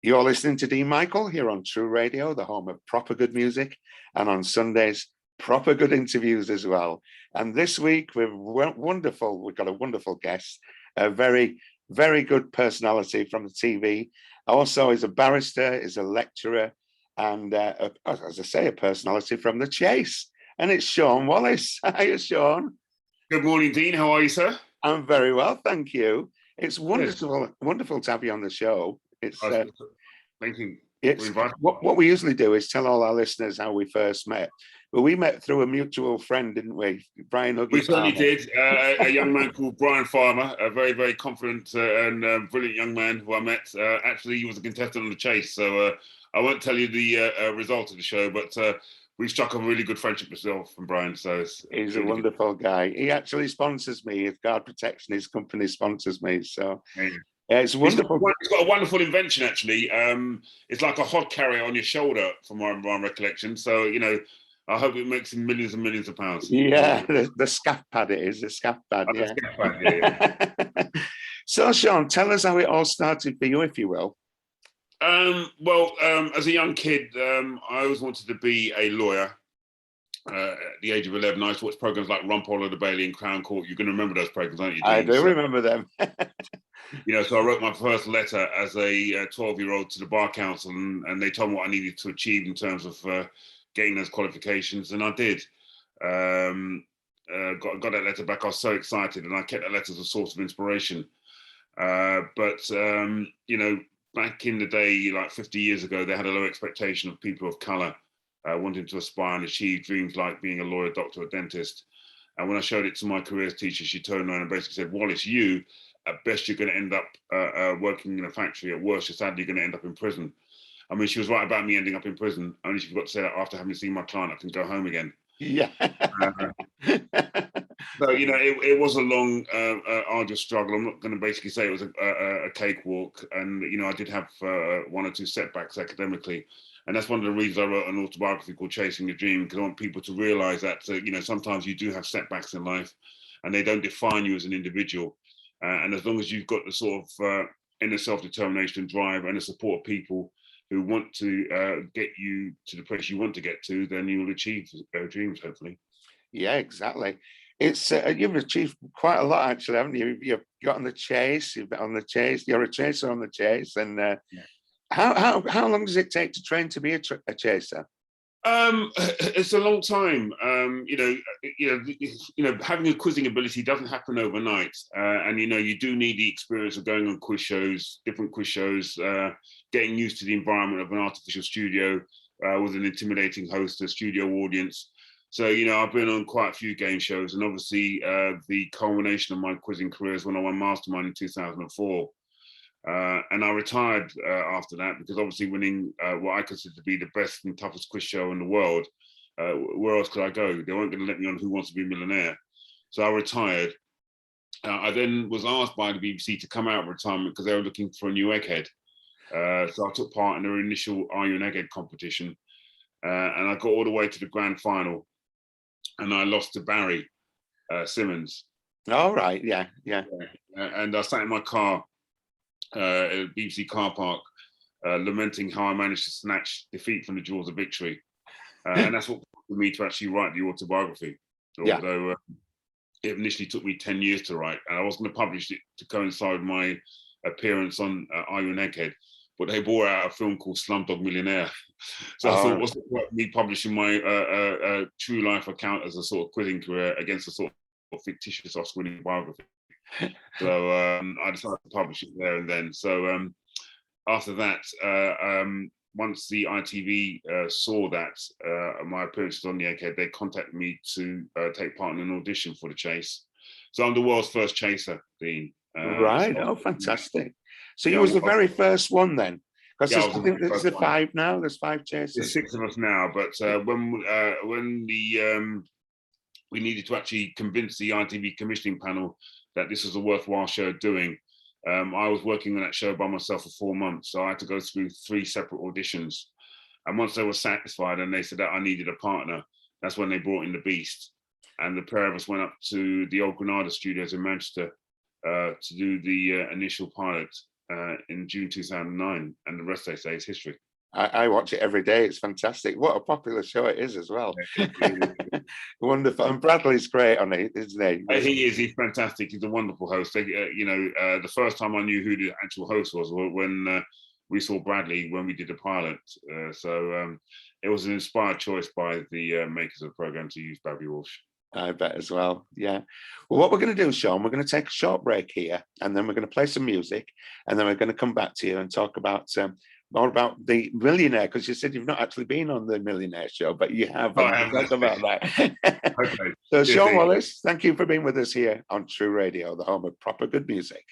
You're listening to Dene Michael here on True Radio, the home of proper good music, and on Sundays, proper good interviews as well. And this week, we've got a wonderful guest, a very, very good personality from the TV. Also, is a barrister, is a lecturer, and as I say, a personality from the chase. And it's Shaun Wallace. Hiya, Shaun. Good morning, Dean. How are you, sir? I'm very well, thank you. It's wonderful to have you on the show. Thank you. What we usually do is tell all our listeners how we first met. But we met through a mutual friend, didn't we? Brian Huggy. We certainly did. A young man called Brian Farmer, a very, very confident and brilliant young man who I met. Actually, he was a contestant on the chase. So I won't tell you the result of the show, but we struck a really good friendship myself and Brian. So he's a wonderful guy. He actually sponsors me. His guard protection, his company sponsors me. So yeah, it's wonderful. He's got a wonderful invention, actually. It's like a hod carrier on your shoulder, from my recollection. So, you know, I hope it makes him millions and millions of pounds. Yeah, the scaff pad it is, the scaff pad, yeah. The scaff pad, yeah. So, Shaun, tell us how it all started for you, if you will. As a young kid, I always wanted to be a lawyer. At the age of 11, I used to watch programs like Rumpole of the Bailey and Crown Court. You're going to remember those programs, aren't you, Dean? I do remember them. You know, so I wrote my first letter as a 12-year-old to the Bar Council, and they told me what I needed to achieve in terms of getting those qualifications, and I did. Got that letter back. I was so excited, and I kept that letter as a source of inspiration. You know, back in the day, like 50 years ago, they had a low expectation of people of colour wanting to aspire and achieve dreams like being a lawyer, doctor, or dentist. And when I showed it to my careers teacher, she turned around and basically said, Wallace, you, at best, you're going to end up working in a factory. At worst, you're sadly going to end up in prison. I mean, she was right about me ending up in prison. Only she forgot to say that after having seen my client, I can go home again. Yeah. So, you know, it was a long, arduous struggle. I'm not going to basically say it was a cakewalk. And, you know, I did have one or two setbacks academically. And that's one of the reasons I wrote an autobiography called Chasing Your Dream, because I want people to realize that, you know, sometimes you do have setbacks in life and they don't define you as an individual. And as long as you've got the sort of inner self-determination and drive and the support of people who want to get you to the place you want to get to, then you will achieve dreams, hopefully. Yeah, exactly. It's you've achieved quite a lot, actually, haven't you? You've got on the chase. You've been on the chase. You're a chaser on the chase. And how long does it take to train to be a chaser? It's a long time. You know, having a quizzing ability doesn't happen overnight, and you know, you do need the experience of going on quiz shows, different quiz shows, getting used to the environment of an artificial studio with an intimidating host, a studio audience. So, you know, I've been on quite a few game shows, and obviously the culmination of my quizzing career is when I won Mastermind in 2004. And I retired after that, because obviously winning what I consider to be the best and toughest quiz show in the world, where else could I go? They weren't going to let me on Who Wants to Be a Millionaire. So I retired. I then was asked by the BBC to come out of retirement because they were looking for a new egghead. So I took part in their initial Are You an Egghead competition. And I got all the way to the grand final. And I lost to Barry Simmons. All right, yeah. And I sat in my car at a BBC car park, lamenting how I managed to snatch defeat from the jaws of victory. And that's what prompted me to actually write the autobiography. Although it initially took me 10 years to write, and I was going to publish it to coincide with my appearance on Are You an Egghead? But they brought out a film called Slumdog Millionaire. So I thought, what's the point of me publishing my true life account as a sort of quizzing career against a sort of fictitious Oscar-winning biography? So I decided to publish it there and then. So after that, once the ITV saw that my appearances on the Egghead, they contacted me to take part in an audition for the chase. So I'm the world's first chaser, Dean. Right. So, fantastic. So you was the very first one then? Because I think there's 5 now. There's 5 chasers. There's 6 of us now, but when we needed to actually convince the ITV commissioning panel that this was a worthwhile show doing, I was working on that show by myself for 4 months, so I had to go through 3 separate auditions. And once they were satisfied and they said that I needed a partner, that's when they brought in the Beast. And the pair of us went up to the old Granada studios in Manchester to do the initial pilot. in June 2009, and the rest, they say, is history. I watch it every day. It's fantastic. What a popular show it is as well. Wonderful. And Bradley's great on it, isn't he? He is. He's fantastic. He's a wonderful host. The first time I knew who the actual host was when we saw Bradley when we did the pilot. So it was an inspired choice by the makers of the program to use Bradley Walsh. I bet as well. Yeah. Well, what we're going to do, Shaun, we're going to take a short break here, and then we're going to play some music, and then we're going to come back to you and talk about more about the Millionaire, because you said you've not actually been on the Millionaire show, but you have. Oh, I have. Talk about that. Okay. So, Shaun Wallace, thank you for being with us here on True Radio, the home of proper good music.